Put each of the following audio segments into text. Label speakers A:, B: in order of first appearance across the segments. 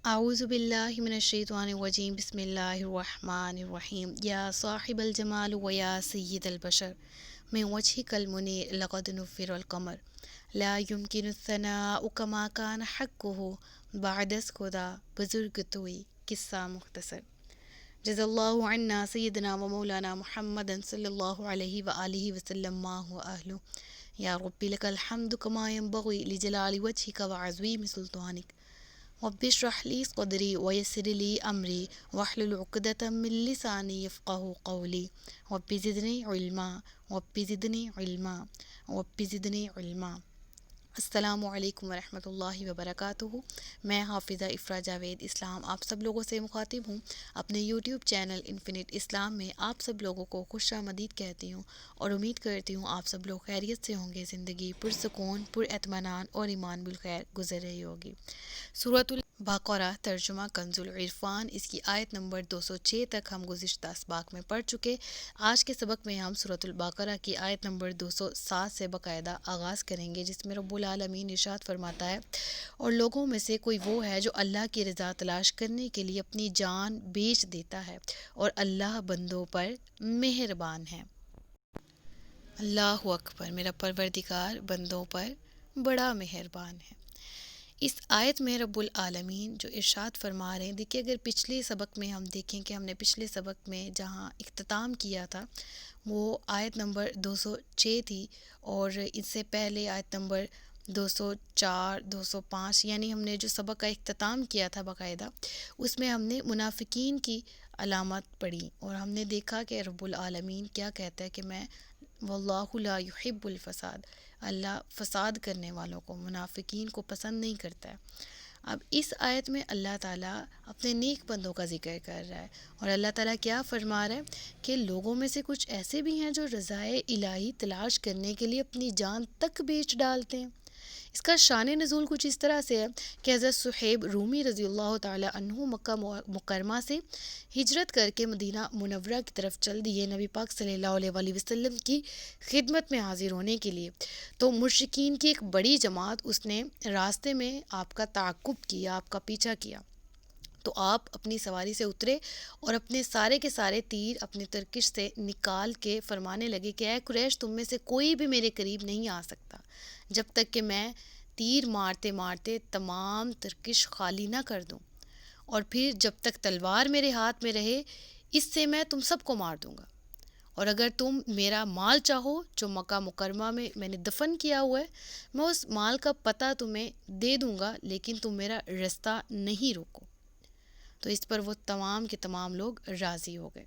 A: أعوذ بالله من الشيطان الرجيم بسم الله الرحمن الرحيم يا صاحب الجمال ويا سيد البشر من وجهك المنير لقد نفر القمر لا يمكن الثناء كما كان حقه بعد خدا بزرگ توئی قصہ مختصر جزا اللہ عنا سیدنا و مولانا محمد صلی اللہ علیہ وآلہ وسلم ما هو أهله یا رب لك الحمد كما ينبغي لجلال وجهك وعظيم سلطانك رب اشرح لي صدري ويسر لي أمري واحلل عقدة من لساني يفقه قولي رب زدني علما رب زدني علما رب زدني علما۔ السلام علیکم ورحمۃ اللہ وبرکاتہ۔ میں حافظہ افرا جاوید اسلام آپ سب لوگوں سے مخاطب ہوں۔ اپنے یوٹیوب چینل انفینٹ اسلام میں آپ سب لوگوں کو خوش آمدید کہتی ہوں اور امید کرتی ہوں آپ سب لوگ خیریت سے ہوں گے، زندگی پرسکون، پر اطمینان اور ایمان بالخیر گزر رہی ہوگی۔ سورۃ البقرہ ترجمہ کنز العرفان، اس کی آیت نمبر 206 تک ہم گزشتہ اسباق میں پڑھ چکے۔ آج کے سبق میں ہم سورۃ البقرہ کی آیت نمبر 207 سے باقاعدہ آغاز کریں گے، جس میں رب العالمین ارشاد فرماتا ہے، اور لوگوں میں سے کوئی وہ ہے جو اللہ کی رضا تلاش کرنے کے لیے اپنی جان بیچ دیتا ہے، اور اللہ بندوں پر مہربان ہے۔ اللہ اکبر، میرا پروردگار بندوں پر بڑا مہربان ہے۔ اس آیت میں رب العالمین جو ارشاد فرما رہے ہیں، دیکھیے اگر پچھلے سبق میں ہم دیکھیں کہ ہم نے پچھلے سبق میں جہاں اختتام کیا تھا وہ آیت نمبر 206 تھی، اور اس سے پہلے آیت نمبر 204 205، یعنی ہم نے جو سبق کا اختتام کیا تھا باقاعدہ، اس میں ہم نے منافقین کی علامات پڑھی، اور ہم نے دیکھا کہ رب العالمین کیا کہتا ہے کہ میں واللہ لا یحب الفساد، اللہ فساد کرنے والوں کو، منافقین کو پسند نہیں کرتا ہے۔ اب اس آیت میں اللہ تعالیٰ اپنے نیک بندوں کا ذکر کر رہا ہے، اور اللہ تعالیٰ کیا فرما رہا ہے کہ لوگوں میں سے کچھ ایسے بھی ہیں جو رضائے الہی تلاش کرنے کے لیے اپنی جان تک بیچ ڈالتے ہیں۔ اس کا شان نزول کچھ اس طرح سے ہے کہ حضرت صہیب رومی رضی اللہ تعالیٰ عنہ مکہ مکرمہ سے ہجرت کر کے مدینہ منورہ کی طرف چل دیے نبی پاک صلی اللہ علیہ وآلہ وسلم کی خدمت میں حاضر ہونے کے لیے۔ تو مشرکین کی ایک بڑی جماعت اس نے راستے میں آپ کا تعاقب کیا، آپ کا پیچھا کیا، تو آپ اپنی سواری سے اترے اور اپنے سارے کے سارے تیر اپنے ترکش سے نکال کے فرمانے لگے کہ اے قریش، تم میں سے کوئی بھی میرے قریب نہیں آ سکتا جب تک کہ میں تیر مارتے مارتے تمام ترکش خالی نہ کر دوں، اور پھر جب تک تلوار میرے ہاتھ میں رہے اس سے میں تم سب کو مار دوں گا، اور اگر تم میرا مال چاہو جو مکہ مکرمہ میں نے دفن کیا ہوا ہے، میں اس مال کا پتہ تمہیں دے دوں گا، لیکن تم میرا رستہ نہیں روکو۔ تو اس پر وہ تمام کے تمام لوگ راضی ہو گئے۔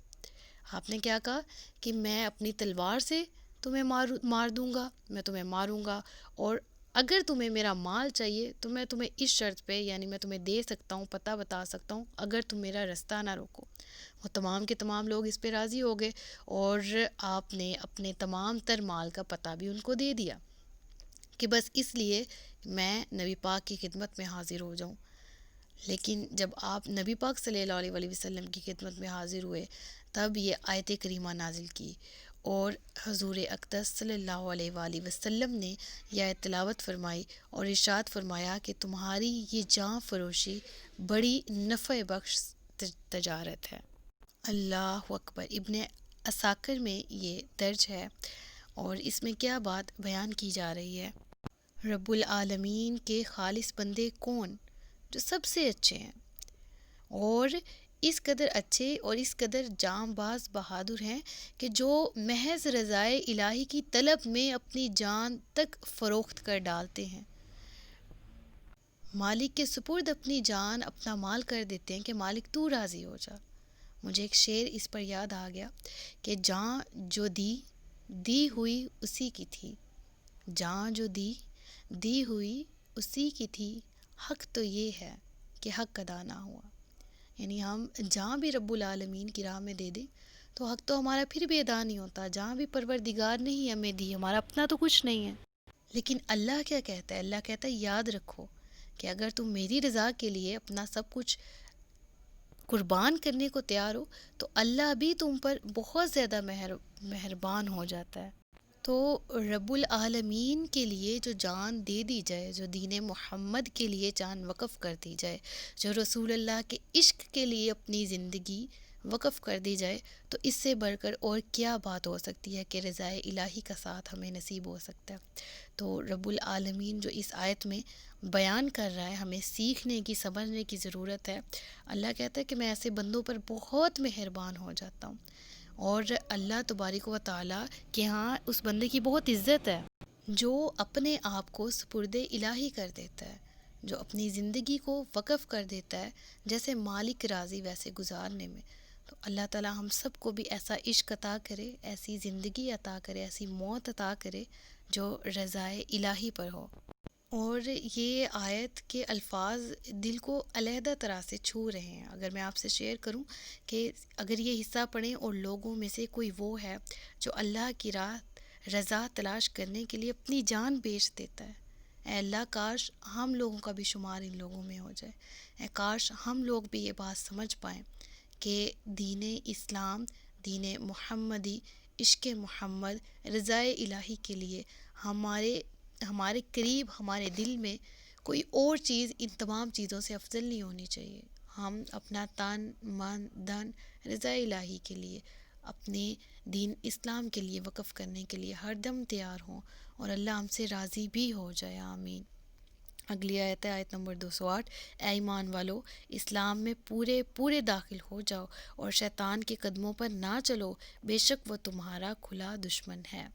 A: آپ نے کیا کہا کہ میں اپنی تلوار سے تمہیں مار دوں گا، میں تمہیں ماروں گا، اور اگر تمہیں میرا مال چاہیے تو میں تمہیں اس شرط پہ، یعنی میں تمہیں دے سکتا ہوں، پتہ بتا سکتا ہوں، اگر تم میرا رستہ نہ روکو۔ وہ تمام کے تمام لوگ اس پہ راضی ہو گئے، اور آپ نے اپنے تمام تر مال کا پتہ بھی ان کو دے دیا کہ بس اس لیے میں نبی پاک کی خدمت میں حاضر ہو جاؤں۔ لیکن جب آپ نبی پاک صلی اللہ علیہ وآلہ وسلم کی خدمت میں حاضر ہوئے تب یہ آیت کریمہ نازل کی، اور حضور اقدس صلی اللہ علیہ وآلہ وسلم نے یہ آیت تلاوت فرمائی اور ارشاد فرمایا کہ تمہاری یہ جاں فروشی بڑی نفع بخش تجارت ہے۔ اللہ اکبر۔ ابن عساکر میں یہ درج ہے، اور اس میں کیا بات بیان کی جا رہی ہے؟ رب العالمین کے خالص بندے کون؟ جو سب سے اچھے ہیں، اور اس قدر اچھے اور اس قدر جاں باز بہادر ہیں کہ جو محض رضائے الہی کی طلب میں اپنی جان تک فروخت کر ڈالتے ہیں، مالک کے سپرد اپنی جان اپنا مال کر دیتے ہیں کہ مالک تو راضی ہو جا۔ مجھے ایک شعر اس پر یاد آ گیا کہ جاں جو دی ہوئی اسی کی تھی، جاں جو دی ہوئی اسی کی تھی، حق تو یہ ہے کہ حق ادا نہ ہوا۔ یعنی ہم جہاں بھی رب العالمین کی راہ میں دے دیں تو حق تو ہمارا پھر بھی ادا نہیں ہوتا، جہاں بھی پروردگار نہیں ہمیں دی، ہمارا اپنا تو کچھ نہیں ہے۔ لیکن اللہ کیا کہتا ہے؟ اللہ کہتا ہے یاد رکھو کہ اگر تم میری رضا کے لیے اپنا سب کچھ قربان کرنے کو تیار ہو تو اللہ بھی تم پر بہت زیادہ مہربان ہو جاتا ہے۔ تو رب العالمین کے لیے جو جان دے دی جائے، جو دین محمد کے لیے جان وقف کر دی جائے، جو رسول اللہ کے عشق کے لیے اپنی زندگی وقف کر دی جائے، تو اس سے بڑھ کر اور کیا بات ہو سکتی ہے کہ رضائے الہی کا ساتھ ہمیں نصیب ہو سکتا ہے۔ تو رب العالمین جو اس آیت میں بیان کر رہا ہے، ہمیں سیکھنے کی، سمجھنے کی ضرورت ہے۔ اللہ کہتا ہے کہ میں ایسے بندوں پر بہت مہربان ہو جاتا ہوں، اور اللہ تبارک و تعالیٰ کہ ہاں اس بندے کی بہت عزت ہے جو اپنے آپ کو سپرد الہی کر دیتا ہے، جو اپنی زندگی کو وقف کر دیتا ہے جیسے مالک راضی ویسے گزارنے میں۔ تو اللہ تعالیٰ ہم سب کو بھی ایسا عشق عطا کرے، ایسی زندگی عطا کرے، ایسی موت عطا کرے جو رضائے الہی پر ہو۔ اور یہ آیت کے الفاظ دل کو علیحدہ طرح سے چھو رہے ہیں۔ اگر میں آپ سے شیئر کروں کہ اگر یہ حصہ پڑھیں اور لوگوں میں سے کوئی وہ ہے جو اللہ کی راہ رضا تلاش کرنے کے لیے اپنی جان بیچ دیتا ہے، اے اللہ کاش ہم لوگوں کا بھی شمار ان لوگوں میں ہو جائے، اے کاش ہم لوگ بھی یہ بات سمجھ پائیں کہ دین اسلام، دین محمدی، عشق محمد، رضائے الہی کے لیے ہمارے قریب، ہمارے دل میں کوئی اور چیز ان تمام چیزوں سے افضل نہیں ہونی چاہیے۔ ہم اپنا تن، من، دھن رضائے الہی کے لیے، اپنے دین اسلام کے لیے وقف کرنے کے لیے ہر دم تیار ہوں، اور اللہ ہم سے راضی بھی ہو جائے، آمین۔ اگلی آیت ہے آیت نمبر 208، اے ایمان والو اسلام میں پورے داخل ہو جاؤ اور شیطان کے قدموں پر نہ چلو، بے شک وہ تمہارا کھلا دشمن ہے۔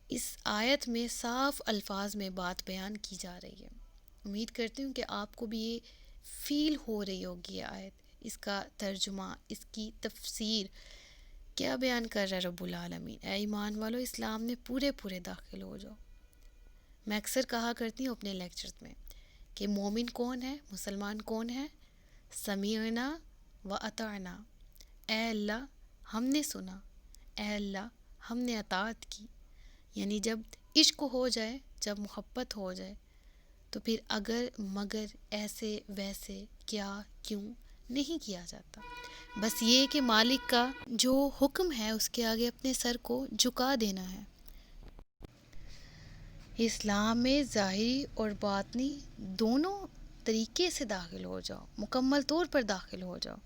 A: اس آیت میں صاف الفاظ میں بات بیان کی جا رہی ہے۔ امید کرتی ہوں کہ آپ کو بھی یہ فیل ہو رہی ہوگی یہ آیت، اس کا ترجمہ، اس کی تفسیر کیا بیان کر رہا ہے رب العالمین۔ اے ایمان والو اسلام میں پورے داخل ہو جاؤ۔ میں اکثر کہا کرتی ہوں اپنے لیکچرز میں کہ مومن کون ہے، مسلمان کون ہے؟ سمیعنا و اطعنا، اے اللہ ہم نے سنا، اے اللہ ہم نے اطاعت کی۔ یعنی جب عشق ہو جائے، جب محبت ہو جائے، تو پھر اگر مگر ایسے ویسے کیا کیوں نہیں کیا جاتا، بس یہ کہ مالک کا جو حکم ہے اس کے آگے اپنے سر کو جھکا دینا ہے۔ اسلام میں ظاہری اور باطنی دونوں طریقے سے داخل ہو جاؤ، مکمل طور پر داخل ہو جاؤ۔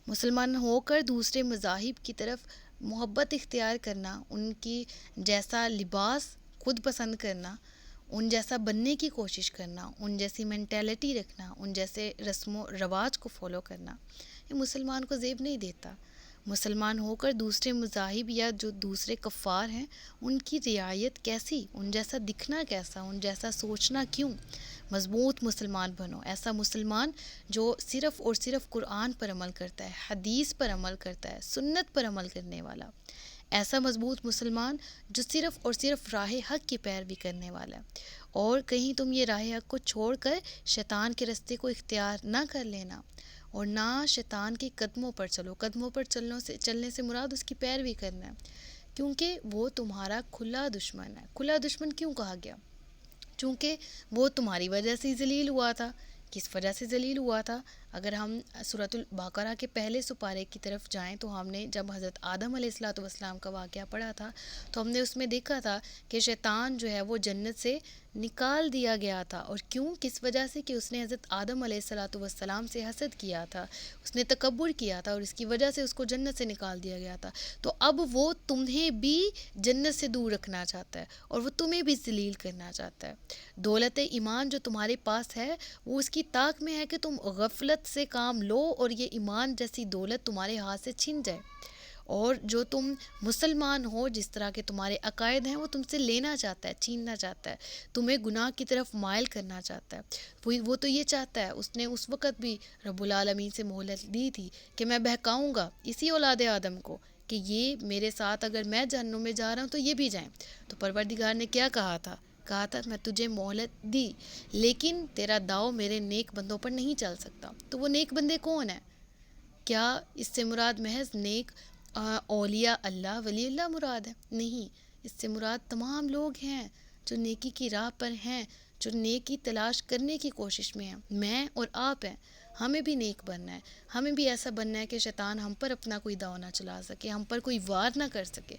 A: مسلمان ہو کر دوسرے مذاہب کی طرف محبت اختیار کرنا، ان کی جیسا لباس خود پسند کرنا، ان جیسا بننے کی کوشش کرنا، ان جیسی مینٹیلٹی رکھنا، ان جیسے رسم و رواج کو فالو کرنا، یہ مسلمان کو زیب نہیں دیتا۔ مسلمان ہو کر دوسرے مذاہب یا جو دوسرے کفار ہیں ان کی رعایت کیسی، ان جیسا دکھنا کیسا، ان جیسا سوچنا کیوں؟ مضبوط مسلمان بنو، ایسا مسلمان جو صرف اور صرف قرآن پر عمل کرتا ہے، حدیث پر عمل کرتا ہے، سنت پر عمل کرنے والا، ایسا مضبوط مسلمان جو صرف اور صرف راہ حق کی پیروی کرنے والا ہے۔ اور کہیں تم یہ راہ حق کو چھوڑ کر شیطان کے راستے کو اختیار نہ کر لینا، اور نہ شیطان کے قدموں پر چلو۔ قدموں پر چلنے سے مراد اس کی پیروی کرنا ہے، کیونکہ وہ تمہارا کھلا دشمن ہے۔ کھلا دشمن کیوں کہا گیا؟ چونکہ وہ تمہاری وجہ سے ذلیل ہوا تھا۔ کس وجہ سے ذلیل ہوا تھا؟ اگر ہم سورۃ البقرہ کے پہلے سپارے کی طرف جائیں تو ہم نے جب حضرت آدم علیہ السلام کا واقعہ پڑھا تھا تو ہم نے اس میں دیکھا تھا کہ شیطان جو ہے وہ جنت سے نکال دیا گیا تھا۔ اور کیوں؟ کس وجہ سے کہ اس نے حضرت آدم علیہ السلام سے حسد کیا تھا، اس نے تکبر کیا تھا، اور اس کی وجہ سے اس کو جنت سے نکال دیا گیا تھا۔ تو اب وہ تمہیں بھی جنت سے دور رکھنا چاہتا ہے، اور وہ تمہیں بھی ذلیل کرنا چاہتا ہے۔ دولت ایمان جو تمہارے پاس ہے وہ اس کی طاق میں ہے کہ تم غفلت سے کام لو اور یہ ایمان جیسی دولت تمہارے ہاتھ سے چھن جائے، اور جو تم مسلمان ہو جس طرح کے تمہارے عقائد ہیں وہ تم سے لینا چاہتا ہے، چھیننا چاہتا ہے، تمہیں گناہ کی طرف مائل کرنا چاہتا ہے۔ وہ تو یہ چاہتا ہے، اس نے اس وقت بھی رب العالمین سے مہلت دی تھی کہ میں بہکاؤں گا اسی اولاد آدم کو کہ یہ میرے ساتھ اگر میں جہنم میں جا رہا ہوں تو یہ بھی جائیں۔ تو پروردگار نے کیا کہا تھا میں تجھے مہلت دی، لیکن تیرا داؤ میرے نیک بندوں پر نہیں چل سکتا۔ تو وہ نیک بندے کون ہیں؟ کیا اس سے مراد محض نیک اولیاء اللہ، ولی اللہ مراد ہے؟ نہیں، اس سے مراد تمام لوگ ہیں جو نیکی کی راہ پر ہیں، جو نیکی تلاش کرنے کی کوشش میں ہیں۔ میں اور آپ ہیں، ہمیں بھی نیک بننا ہے، ہمیں بھی ایسا بننا ہے کہ شیطان ہم پر اپنا کوئی داؤ نہ چلا سکے، ہم پر کوئی وار نہ کر سکے۔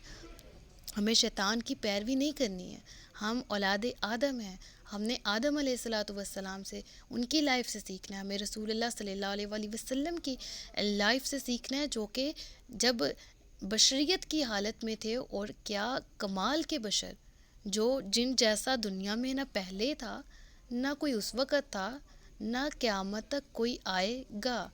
A: ہمیں شیطان کی پیروی نہیں کرنی ہے. ہم اولاد آدم ہیں. ہم نے آدم علیہ الصلاۃ والسلام سے، ان کی لائف سے سیکھنا ہے. ہمیں رسول اللہ صلی اللہ علیہ وآلہ وسلم کی لائف سے سیکھنا ہے، جو کہ جب بشریت کی حالت میں تھے، اور کیا کمال کے بشر، جو جن جیسا دنیا میں نہ پہلے تھا، نہ کوئی اس وقت تھا، نہ قیامت تک کوئی آئے گا.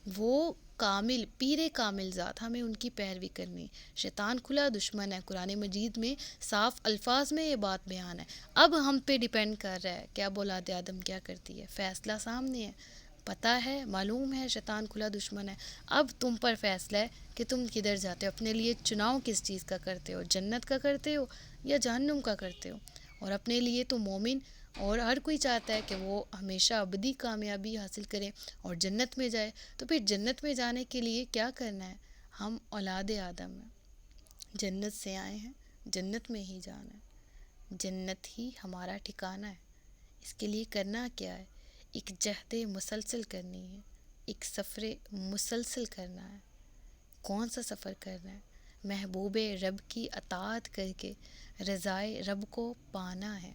A: وہ کامل، پیر کامل ذات، ہمیں ان کی پیروی کرنی. شیطان کھلا دشمن ہے. قرآن مجید میں صاف الفاظ میں یہ بات بیان ہے. اب ہم پہ ڈیپینڈ کر رہا ہے کیا اولاد آدم کیا کرتی ہے. فیصلہ سامنے ہے، پتہ ہے، معلوم ہے شیطان کھلا دشمن ہے. اب تم پر فیصلہ ہے کہ تم کدھر جاتے ہو. اپنے لیے چناؤ کس چیز کا کرتے ہو، جنت کا کرتے ہو یا جہنم کا کرتے ہو. اور اپنے لیے تو مومن اور ہر کوئی چاہتا ہے کہ وہ ہمیشہ ابدی کامیابی حاصل کرے اور جنت میں جائے. تو پھر جنت میں جانے کے لیے کیا کرنا ہے؟ ہم اولاد آدم ہیں، جنت سے آئے ہیں، جنت میں ہی جانا ہے، جنت ہی ہمارا ٹھکانہ ہے. اس کے لیے کرنا کیا ہے؟ ایک جہد مسلسل کرنی ہے، ایک سفر مسلسل کرنا ہے. کون سا سفر کرنا ہے؟ محبوب رب کی اطاعت کر کے رضائے رب کو پانا ہے.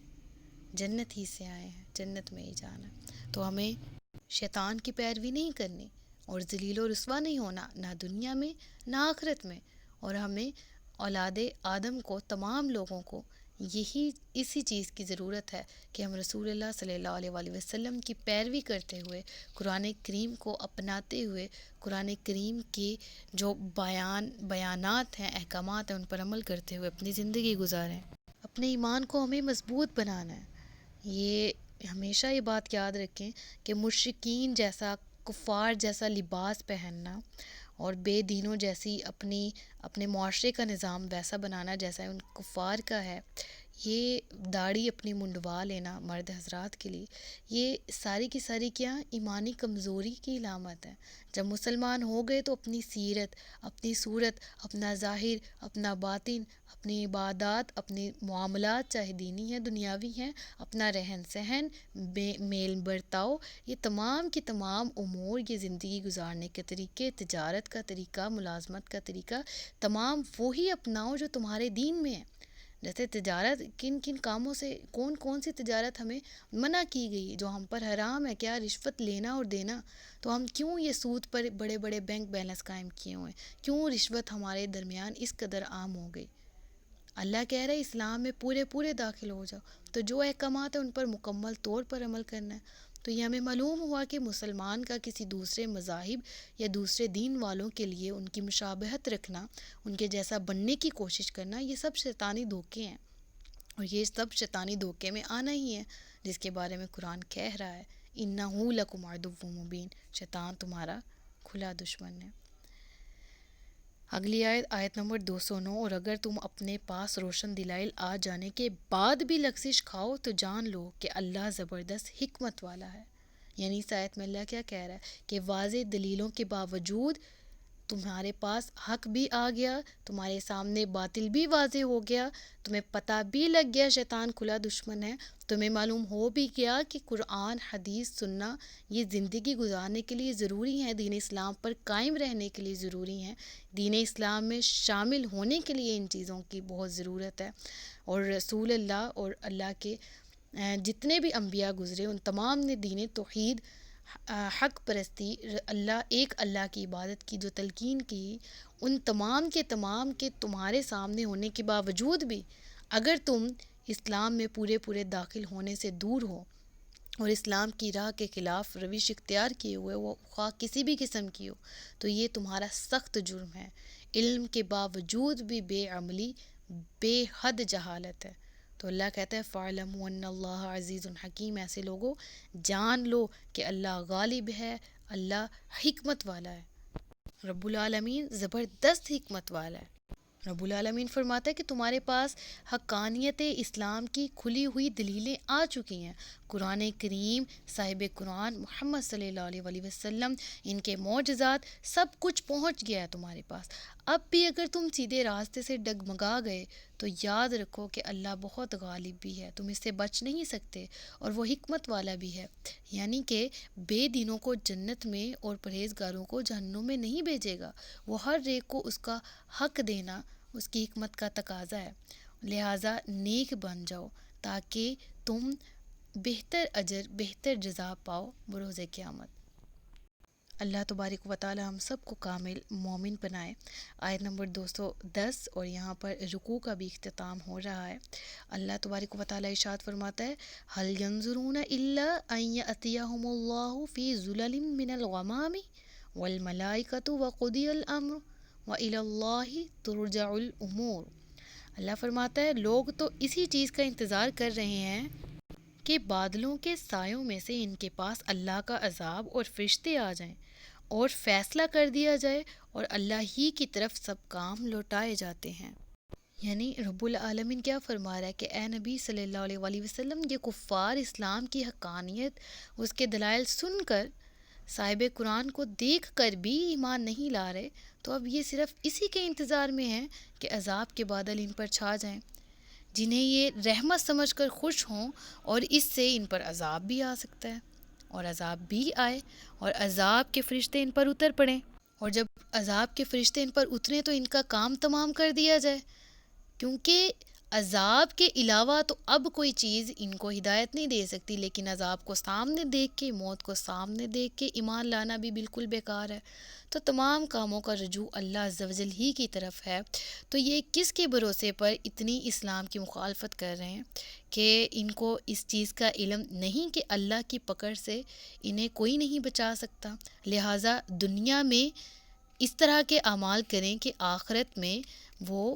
A: جنت ہی سے آئے ہیں، جنت میں ہی جانا ہے. تو ہمیں شیطان کی پیروی نہیں کرنی اور ذلیل و رسوا نہیں ہونا، نہ دنیا میں نہ آخرت میں. اور ہمیں اولاد آدم کو، تمام لوگوں کو اسی چیز کی ضرورت ہے کہ ہم رسول اللہ صلی اللہ علیہ وآلہ وسلم کی پیروی کرتے ہوئے، قرآن کریم کو اپناتے ہوئے، قرآن کریم کی جو بیانات ہیں، احکامات ہیں، ان پر عمل کرتے ہوئے اپنی زندگی گزاریں. اپنے ایمان کو ہمیں مضبوط بنانا ہے. یہ ہمیشہ یہ بات یاد رکھیں کہ مشرکین جیسا، کفار جیسا لباس پہننا اور بے دینوں جیسی اپنے معاشرے کا نظام ویسا بنانا جیسا ان کفار کا ہے، یہ داڑھی اپنی منڈوا لینا مرد حضرات کے لیے، یہ ساری کی ساری کیا ایمانی کمزوری کی علامت ہے. جب مسلمان ہو گئے تو اپنی سیرت، اپنی صورت، اپنا ظاہر، اپنا باطن، اپنی عبادات، اپنی معاملات، چاہے دینی ہیں دنیاوی ہیں، اپنا رہن سہن، میل برتاؤ، یہ تمام کے تمام امور، یہ زندگی گزارنے کے طریقے، تجارت کا طریقہ، ملازمت کا طریقہ، تمام وہی اپناؤ جو تمہارے دین میں ہے. جیسے تجارت، کن کن کاموں سے، کون سی تجارت ہمیں منع کی گئی، جو ہم پر حرام ہے؟ کیا رشوت لینا اور دینا. تو ہم کیوں یہ سود پر بڑے بڑے بینک بیلنس قائم کیے ہوئے ہیں؟ کیوں رشوت ہمارے درمیان اس قدر عام ہو گئی؟ اللہ کہہ رہا ہے اسلام میں پورے داخل ہو جاؤ. تو جو احکامات ہیں ان پر مکمل طور پر عمل کرنا ہے. تو یہ ہمیں معلوم ہوا کہ مسلمان کا کسی دوسرے مذاہب یا دوسرے دین والوں کے لیے ان کی مشابہت رکھنا، ان کے جیسا بننے کی کوشش کرنا، یہ سب شیطانی دھوکے ہیں. اور یہ سب شیطانی دھوکے میں آنا ہی ہے، جس کے بارے میں قرآن کہہ رہا ہے اِنَّهُ لَكُمْ عَدُوٌّ مُّبِينٌ. شیطان تمہارا کھلا دشمن ہے. اگلی آیت نمبر 209. اور اگر تم اپنے پاس روشن دلائل آ جانے کے بعد بھی لغزش کھاؤ تو جان لو کہ اللہ زبردست حکمت والا ہے. یعنی اس آیت میں اللہ کیا کہہ رہا ہے کہ واضح دلیلوں کے باوجود تمہارے پاس حق بھی آ گیا، تمہارے سامنے باطل بھی واضح ہو گیا، تمہیں پتہ بھی لگ گیا شیطان کھلا دشمن ہے، تمہیں معلوم ہو بھی گیا کہ قرآن، حدیث سننا یہ زندگی گزارنے کے لیے ضروری ہے، دین اسلام پر قائم رہنے کے لیے ضروری ہیں، دین اسلام میں شامل ہونے کے لیے ان چیزوں کی بہت ضرورت ہے. اور رسول اللہ اور اللہ کے جتنے بھی انبیاء گزرے، ان تمام نے دین توحید، حق پرستی، ایک اللہ کی عبادت کی جو تلقین کی، ان تمام کے تمہارے سامنے ہونے کے باوجود بھی اگر تم اسلام میں پورے داخل ہونے سے دور ہو اور اسلام کی راہ کے خلاف روش اختیار کیے ہوئے، وہ خواہ کسی بھی قسم کی ہو، تو یہ تمہارا سخت جرم ہے. علم کے باوجود بھی بے عملی بے حد جہالت ہے. تو اللہ کہتا ہے فَاعْلَمُوا أَنَّ اللَّهَ عَزِيزٌ حَكِيمٌ. ایسے لوگوں جان لو کہ اللہ غالب ہے، اللہ حکمت والا ہے. رب العالمین زبردست حکمت والا ہے. رب العالمین فرماتا ہے کہ تمہارے پاس حقانیت اسلام کی کھلی ہوئی دلیلیں آ چکی ہیں. قرآن کریم، صاحب قرآن محمد صلی اللہ علیہ وآلہ وسلم، ان کے معجزات، سب کچھ پہنچ گیا ہے تمہارے پاس. اب بھی اگر تم سیدھے راستے سے ڈگمگا گئے تو یاد رکھو کہ اللہ بہت غالب بھی ہے، تم اس سے بچ نہیں سکتے، اور وہ حکمت والا بھی ہے. یعنی کہ بے دینوں کو جنت میں اور پرہیزگاروں کو جہنم میں نہیں بھیجے گا. وہ ہر ایک کو اس کا حق دینا اس کی حکمت کا تقاضا ہے، لہٰذا نیک بن جاؤ تاکہ تم بہتر اجر بہتر جزا پاؤ بروز قیامت۔ اللہ تبارک و تعالی ہم سب کو کامل مومن بنائے۔ آیت نمبر 210 اور یہاں پر رکوع کا بھی اختتام ہو رہا ہے۔ اللہ تبارک و تعالی ارشاد فرماتا ہے هل ينظرون الا ان ياتيهم الله في ظلل من الغمام والملائکۃ وقضی الامر والى اللہ ترجع الامور۔ اللہ فرماتا ہے لوگ تو اسی چیز کا انتظار کر رہے ہیں کہ بادلوں کے سایوں میں سے ان کے پاس اللہ کا عذاب اور فرشتے آ جائیں اور فیصلہ کر دیا جائے اور اللہ ہی کی طرف سب کام لوٹائے جاتے ہیں۔ یعنی رب العالمین کیا فرما رہا ہے کہ اے نبی صلی اللہ علیہ وآلہ وسلم، یہ کفار اسلام کی حقانیت، اس کے دلائل سن کر، صاحب قرآن کو دیکھ کر بھی ایمان نہیں لا رہے، تو اب یہ صرف اسی کے انتظار میں ہیں کہ عذاب کے بادل ان پر چھا جائیں، جنہیں یہ رحمت سمجھ کر خوش ہوں، اور اس سے ان پر عذاب بھی آ سکتا ہے، اور عذاب بھی آئے اور عذاب کے فرشتے ان پر اتر پڑیں، اور جب عذاب کے فرشتے ان پر اتریں تو ان کا کام تمام کر دیا جائے، کیونکہ عذاب کے علاوہ تو اب کوئی چیز ان کو ہدایت نہیں دے سکتی، لیکن عذاب کو سامنے دیکھ کے، موت کو سامنے دیکھ کے ایمان لانا بھی بالکل بیکار ہے۔ تو تمام کاموں کا رجوع اللہ عز و جل ہی کی طرف ہے۔ تو یہ کس کے بھروسے پر اتنی اسلام کی مخالفت کر رہے ہیں کہ ان کو اس چیز کا علم نہیں کہ اللہ کی پکڑ سے انہیں کوئی نہیں بچا سکتا، لہٰذا دنیا میں اس طرح کے اعمال کریں کہ آخرت میں وہ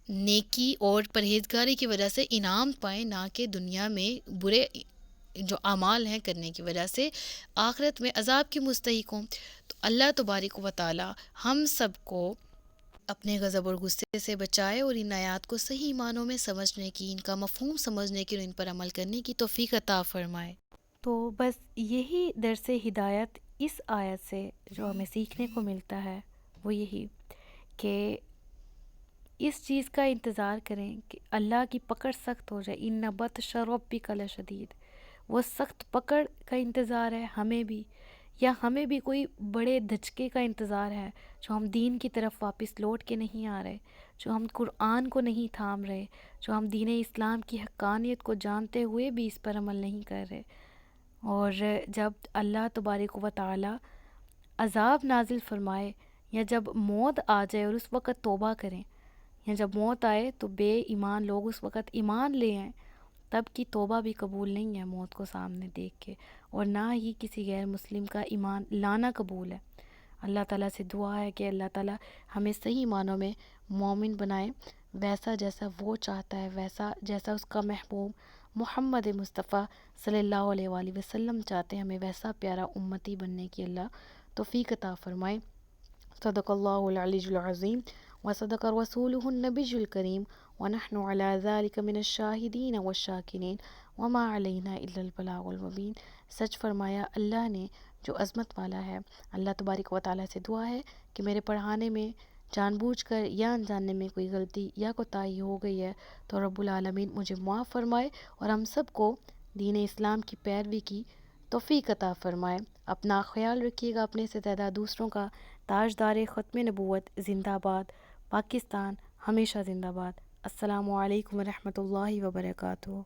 A: نیکی اور پرہیزگاری کی وجہ سے انعام پائیں، نہ کہ دنیا میں برے جو اعمال ہیں کرنے کی وجہ سے آخرت میں عذاب کے مستحق ہوں۔ تو اللہ تبارک و تعالی ہم سب کو اپنے غضب اور غصے سے بچائے اور ان آیات کو صحیح معنوں میں سمجھنے کی، ان کا مفہوم سمجھنے کی اور ان پر عمل کرنے کی توفیق عطا فرمائے۔ تو بس یہی درس ہدایت اس آیت سے جو ہمیں سیکھنے کو ملتا ہے وہ یہی کہ اس چیز کا انتظار کریں کہ اللہ کی پکڑ سخت ہو جائے، ان بطش ربک لشدید، وہ سخت پکڑ کا انتظار ہے ہمیں بھی، یا ہمیں بھی کوئی بڑے دھچکے کا انتظار ہے، جو ہم دین کی طرف واپس لوٹ کے نہیں آ رہے، جو ہم قرآن کو نہیں تھام رہے، جو ہم دین اسلام کی حقانیت کو جانتے ہوئے بھی اس پر عمل نہیں کر رہے۔ اور جب اللہ تبارک و تعالی عذاب نازل فرمائے یا جب موت آ جائے اور اس وقت توبہ کریں، یا جب موت آئے تو بے ایمان لوگ اس وقت ایمان لے آئیں، تب کی توبہ بھی قبول نہیں ہے موت کو سامنے دیکھ کے، اور نہ ہی کسی غیر مسلم کا ایمان لانا قبول ہے۔ اللہ تعالیٰ سے دعا ہے کہ اللہ تعالیٰ ہمیں صحیح معنوں میں مومن بنائے، ویسا جیسا وہ چاہتا ہے، ویسا جیسا اس کا محبوب محمد مصطفیٰ صلی اللہ علیہ وآلہ وسلم چاہتے ہیں، ہمیں ویسا پیارا امتی بننے کی اللہ توفیق عطا فرمائے۔ صدق اللہ العلی العظیم وصدق رسولہ النبی الکریم ونحن علی ذلک من الشاہدین والشاکرین وما علینا الا البلاغ المبین۔ سچ فرمایا اللہ نے جو عظمت والا ہے۔ اللہ تبارک و تعالیٰ سے دعا ہے کہ میرے پڑھانے میں جان بوجھ کر یا انجاننے میں کوئی غلطی یا کوتاہی ہو گئی ہے تو رب العالمین مجھے معاف فرمائے اور ہم سب کو دین اسلام کی پیروی کی توفیق عطا فرمائے۔ اپنا خیال رکھیے گا، اپنے سے زیادہ دوسروں کا۔ تاجدار ختم نبوت زندہ باد، پاکستان ہمیشہ زندہ باد۔ السلام علیکم ورحمۃ اللہ وبرکاتہ۔